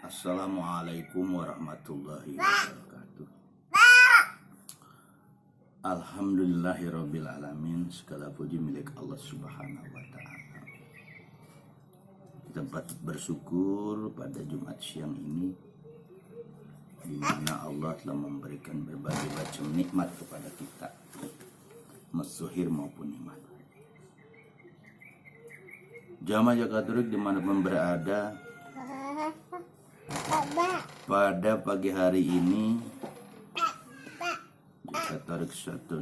Assalamualaikum warahmatullahi wabarakatuh. Alhamdulillahirrabbilalamin. Segala puji milik Allah subhanahu wa ta'ala. Kita patut bersyukur pada Jumat siang ini, di mana Allah telah memberikan berbagai macam nikmat kepada kita, mazuhir maupun nikmat. Jamaah Jakaturuk dimanapun berada, pada pagi hari ini Jakaturuk 165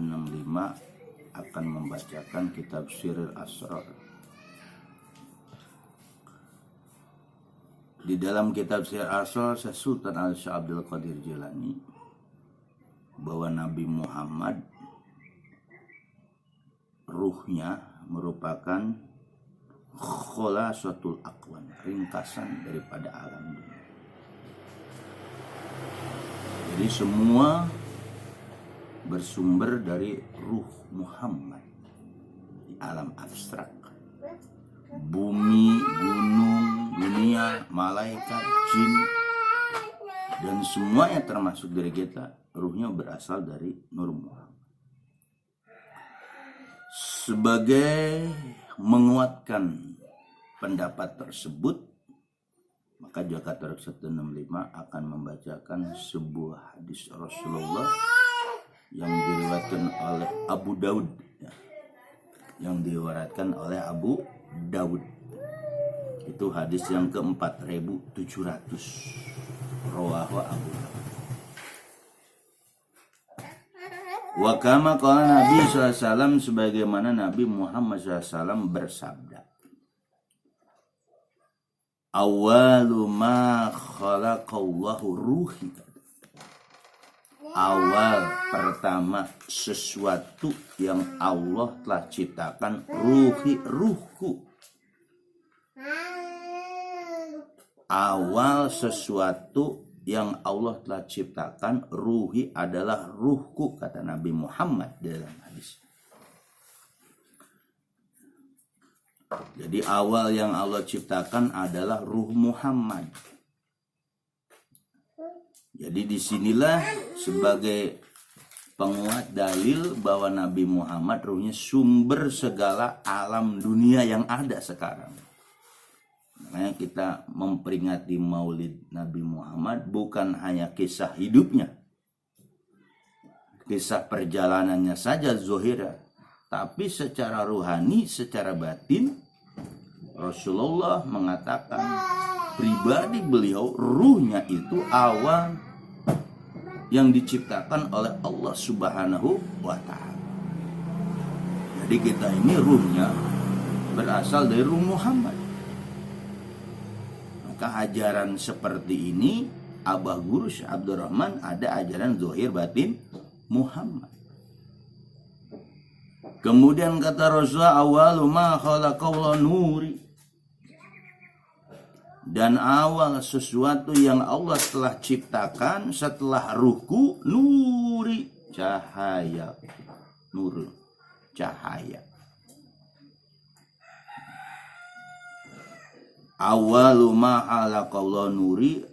akan membacakan kitab Sirrul Asrar. Di dalam kitab Sirrul Asrar, Sultan Al-Syekh Abdul Qadir Jilani bahwa Nabi Muhammad ruhnya merupakan khulasatul akwan, ringkasan daripada alam dunia. Jadi semua bersumber dari ruh Muhammad di alam abstrak. Bumi, gunung, dunia, malaikat, jin, dan semuanya termasuk dari kita, ruhnya berasal dari Nur Muhammad. Sebagai menguatkan pendapat tersebut, maka Jakaturuk 165 akan membacakan sebuah hadis Rasulullah yang diriwayatkan oleh Abu Daud, Itu hadis yang ke-4700, rawahu Abu Daud. Wa kama qala Nabi SAW, sebagaimana Nabi Muhammad SAW bersabda, awalu ma khalaqallahu ruhi. Awal pertama sesuatu yang Allah telah ciptakan ruhku. Awal sesuatu yang Allah telah ciptakan ruhi adalah ruhku, kata Nabi Muhammad dalam hadis. Jadi awal yang Allah ciptakan adalah ruh Muhammad. Jadi disinilah sebagai penguat dalil bahwa Nabi Muhammad ruhnya sumber segala alam dunia yang ada sekarang. Makanya kita memperingati Maulid Nabi Muhammad bukan hanya kisah hidupnya, kisah perjalanannya saja zohira, tapi secara ruhani, secara batin, Rasulullah mengatakan pribadi beliau ruhnya itu awal yang diciptakan oleh Allah Subhanahu wa ta'ala. Jadi kita ini ruhnya berasal dari ruh Muhammad. Maka ajaran seperti ini, Abah Guru Syekh Abdurrahman ada ajaran zahir batin Muhammad. Kemudian kata Rasulullah, awalu ma khalaqallahu nuri. Dan awal sesuatu yang Allah telah ciptakan setelah ruhku, nuri, cahaya. Nur, cahaya. Awalu ma khalaqallahu nuri,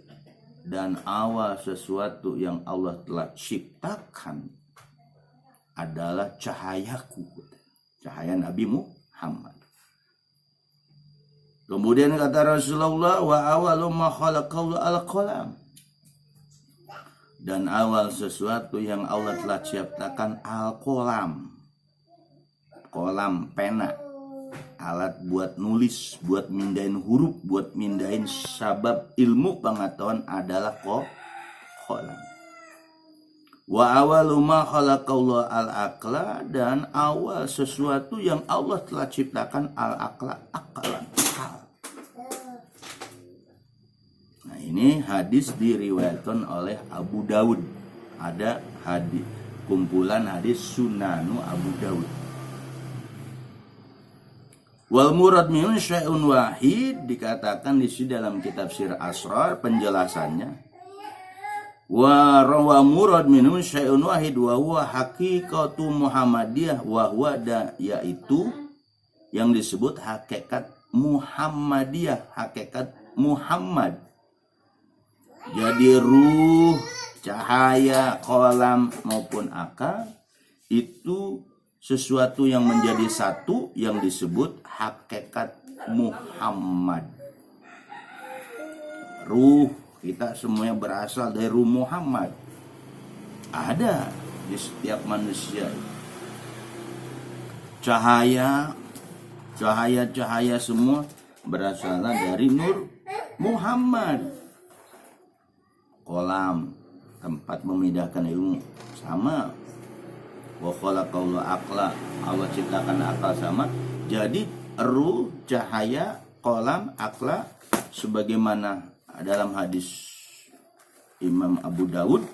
dan awal sesuatu yang Allah telah ciptakan adalah cahayaku, cahaya Nabi Muhammad. Kemudian kata Rasulullah, wa awalu ma khalaqallahu al-qalam. Dan awal sesuatu yang Allah telah ciptakan al-qalam. Qalam, pena, alat buat nulis, buat mindahin huruf, buat mindahin sabab ilmu pengetahuan adalah qalam. Wa awalu ma khalaqallahu al-aqla, dan awal sesuatu yang Allah telah ciptakan al-aqla, akalan, akal. Nah, ini hadis diriwayatkan oleh Abu Daud. Ada hadis, kumpulan hadis Sunanu Abu Daud. Wal murad minhu syai'un wahid, dikatakan di sini dalam kitab Sirrul Asrar penjelasannya. Wa rawa murad minhu syai'un wahid wa huwa haqiqatu Muhammadiyah wa huwa yaitu yang disebut hakikat Muhammadiyah, hakikat Muhammad. Jadi ruh, cahaya, kolam maupun akal itu sesuatu yang menjadi satu yang disebut hakikat Muhammad. Ruh kita semuanya berasal dari ruh Muhammad. Ada di setiap manusia. Cahaya semua berasal dari nur Muhammad. Kolam, tempat memindahkan ilmu, sama. Wa khalaqallahu aqla, Allah ciptakan akal, sama. Jadi ruh, cahaya, kolam, akla, sebagaimana dalam hadis Imam Abu Dawud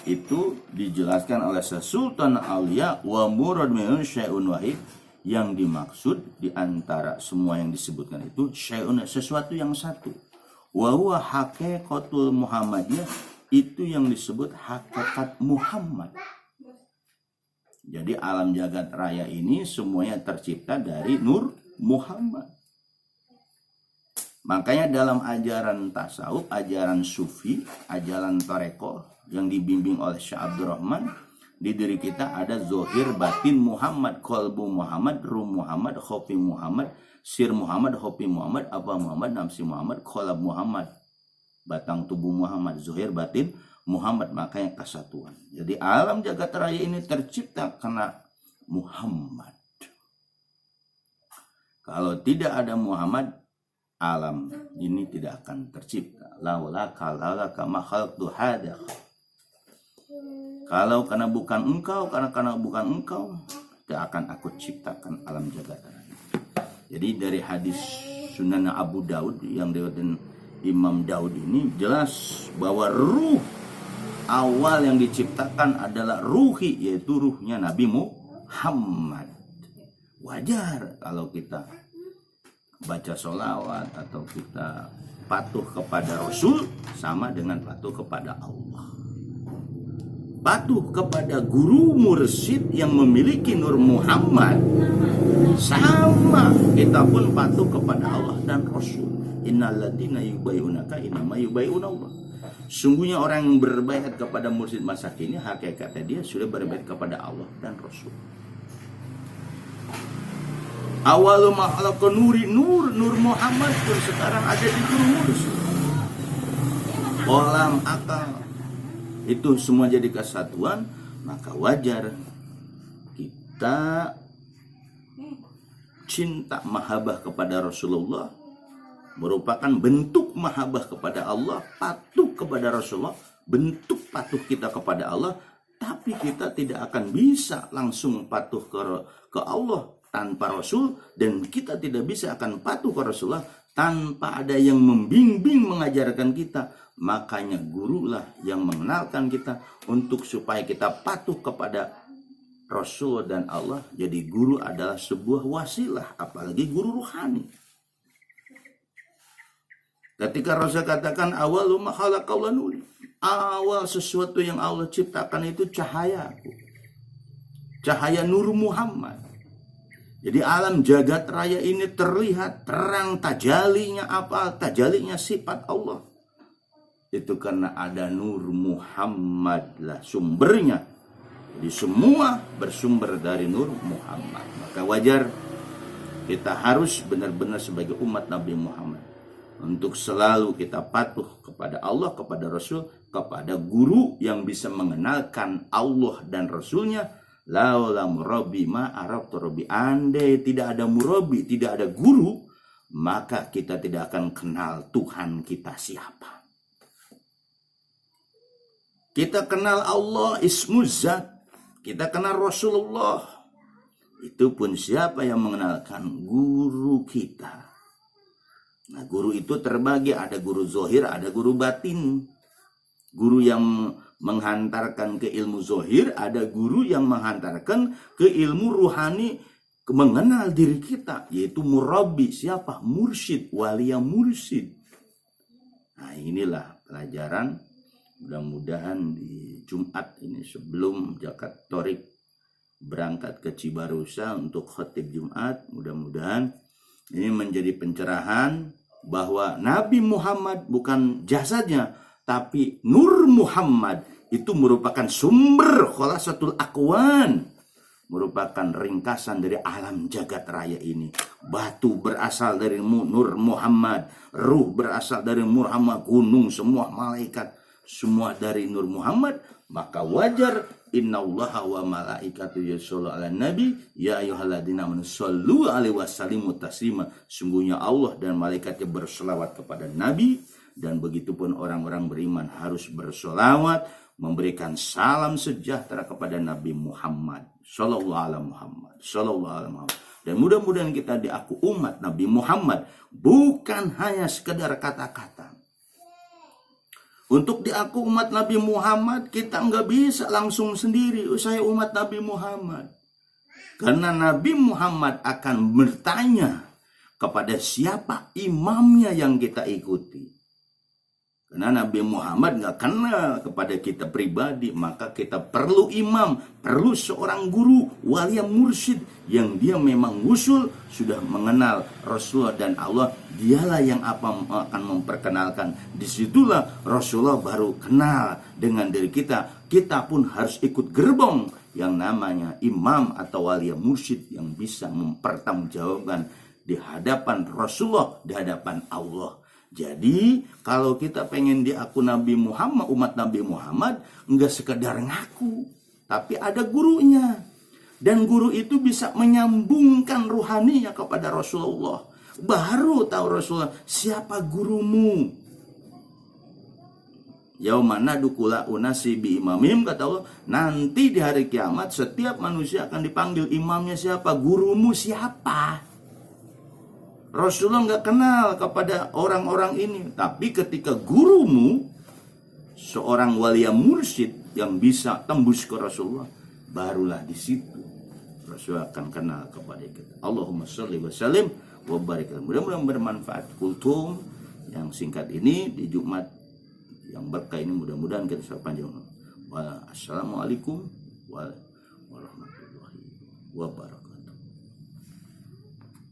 itu dijelaskan oleh Sultan Aulia, wa murad min syai'un wahid, yang dimaksud di antara semua yang disebutkan itu syai'un, sesuatu yang satu. Wa huwa haqiqatul Muhammadiyah, itu yang disebut hakikat Muhammad. Jadi alam jagat raya ini semuanya tercipta dari nur Muhammad. Makanya dalam ajaran tasawuf, ajaran sufi, ajaran toreko yang dibimbing oleh Syekh Abdurrahman, di diri kita ada zohir, batin Muhammad, kolbu Muhammad, ruh Muhammad, khofi Muhammad, sir Muhammad, khofi Muhammad, apa Muhammad, nafsi Muhammad, kolab Muhammad, batang tubuh Muhammad, zohir, batin Muhammad. Makanya kesatuan. Jadi alam jagat raya ini tercipta karena Muhammad. Kalau tidak ada Muhammad, alam ini tidak akan tercipta. Laula kalalaka ma khalaqtu hada. Kalau karena bukan engkau, karena bukan engkau, tidak akan aku ciptakan alam jagat raya. Jadi dari hadis Sunan Abu Daud yang diriwayatkan Imam Daud ini jelas bahwa ruh awal yang diciptakan adalah ruhi, yaitu ruhnya Nabi Muhammad. Wajar kalau kita baca sholawat atau kita patuh kepada Rasul sama dengan patuh kepada Allah. Patuh kepada guru mursyid yang memiliki nur Muhammad, sama kita pun patuh kepada Allah dan Rasul. Innalladzina yubayyi'unaka innama yubayyi'una Allah. Sungguhnya orang yang berbaiat kepada mursyid masa kini, hakikatnya dia sudah berbaiat kepada Allah dan Rasul. Awalu makhluk nuri, nur Muhammad pun sekarang ada di guru mursyid. Kolam, akal, itu semua jadi kesatuan. Maka wajar kita cinta mahabbah kepada Rasulullah, merupakan bentuk mahabbah kepada Allah, patuh kepada Rasulullah, bentuk patuh kita kepada Allah. Tapi kita tidak akan bisa langsung patuh ke Allah tanpa Rasul, dan kita tidak bisa akan patuh ke Rasulullah tanpa ada yang membimbing, mengajarkan kita. Makanya gurulah yang mengenalkan kita untuk supaya kita patuh kepada Rasul dan Allah. Jadi guru adalah sebuah wasilah, apalagi guru ruhani. Ketika Rasul katakan awalu ma khalaqallahu nur, awal sesuatu yang Allah ciptakan itu cahayaku, cahaya nur Muhammad. Jadi alam jagat raya ini terlihat terang, tajalinya apa? Tajalinya sifat Allah. Itu karena ada nur Muhammad lah sumbernya. Jadi semua bersumber dari nur Muhammad. Maka wajar kita harus benar-benar sebagai umat Nabi Muhammad untuk selalu kita patuh kepada Allah, kepada Rasul, kepada guru yang bisa mengenalkan Allah dan Rasulnya. Laula murabi ma arabtu rabbi. Andai tidak ada murabi, tidak ada guru, maka kita tidak akan kenal Tuhan kita siapa. Kita kenal Allah ismuzat, kita kenal Rasulullah. Itu pun siapa yang mengenalkan? Guru kita. Nah, guru itu terbagi, ada guru zohir, ada guru batin. Guru yang menghantarkan ke ilmu zohir, ada guru yang menghantarkan ke ilmu ruhani, mengenal diri kita, yaitu murabbi. Siapa? Mursyid, waliya mursyid. Nah, inilah pelajaran. Mudah-mudahan di Jumat ini sebelum zakat Torik berangkat ke Cibarusa untuk khotib Jumat, mudah-mudahan ini menjadi pencerahan bahwa Nabi Muhammad bukan jasadnya, Tapi Nur Muhammad itu merupakan sumber khulasatul akwan, merupakan ringkasan dari alam jagat raya ini. Batu berasal dari Nur Muhammad, ruh berasal dari Muhammad, gunung, semua malaikat, semua dari Nur Muhammad. Maka wajar innallaha wa malaikatu yusholluna 'alan nabi ya ayyuhalladzina amanu shollu alaihi wasallimu taslima. Sungguhnya Allah dan malaikatnya berselawat kepada Nabi, dan begitupun orang-orang beriman harus bersolawat, memberikan salam sejahtera kepada Nabi Muhammad sallallahu alaihi Muhammad sallallahu alaihi Muhammad. Dan mudah-mudahan kita diaku umat Nabi Muhammad bukan hanya sekedar kata-kata. Untuk diaku umat Nabi Muhammad, kita nggak bisa langsung sendiri, saya umat Nabi Muhammad. Karena Nabi Muhammad akan bertanya kepada siapa imamnya yang kita ikuti. Karena Nabi Muhammad nggak kenal kepada kita pribadi, maka kita perlu imam, perlu seorang guru, wali mursyid yang dia memang usul sudah mengenal Rasulullah dan Allah. Dialah yang akan memperkenalkan. Disitulah Rasulullah baru kenal dengan diri kita. Kita pun harus ikut gerbong yang namanya imam atau wali mursyid yang bisa mempertanggungjawabkan di hadapan Rasulullah, di hadapan Allah. Jadi kalau kita pengen diaku Nabi Muhammad, umat Nabi Muhammad, enggak sekedar ngaku, tapi ada gurunya. Dan guru itu bisa menyambungkan ruhaninya kepada Rasulullah. Baru tahu Rasulullah, siapa gurumu? Yaumana dukula unasi bi imamim, kata Allah, nanti di hari kiamat setiap manusia akan dipanggil imamnya siapa? Gurumu siapa? Rasulullah nggak kenal kepada orang-orang ini. Tapi ketika gurumu, seorang wali mursyid yang bisa tembus ke Rasulullah, barulah di situ Rasulullah akan kenal kepada kita. Allahumma sholli wa sallim wa barik. Mudah-mudahan bermanfaat. Kultum yang singkat ini di Jumat yang berkah ini, mudah-mudahan kita panjang. Assalamualaikum warahmatullahi wabarakatuh.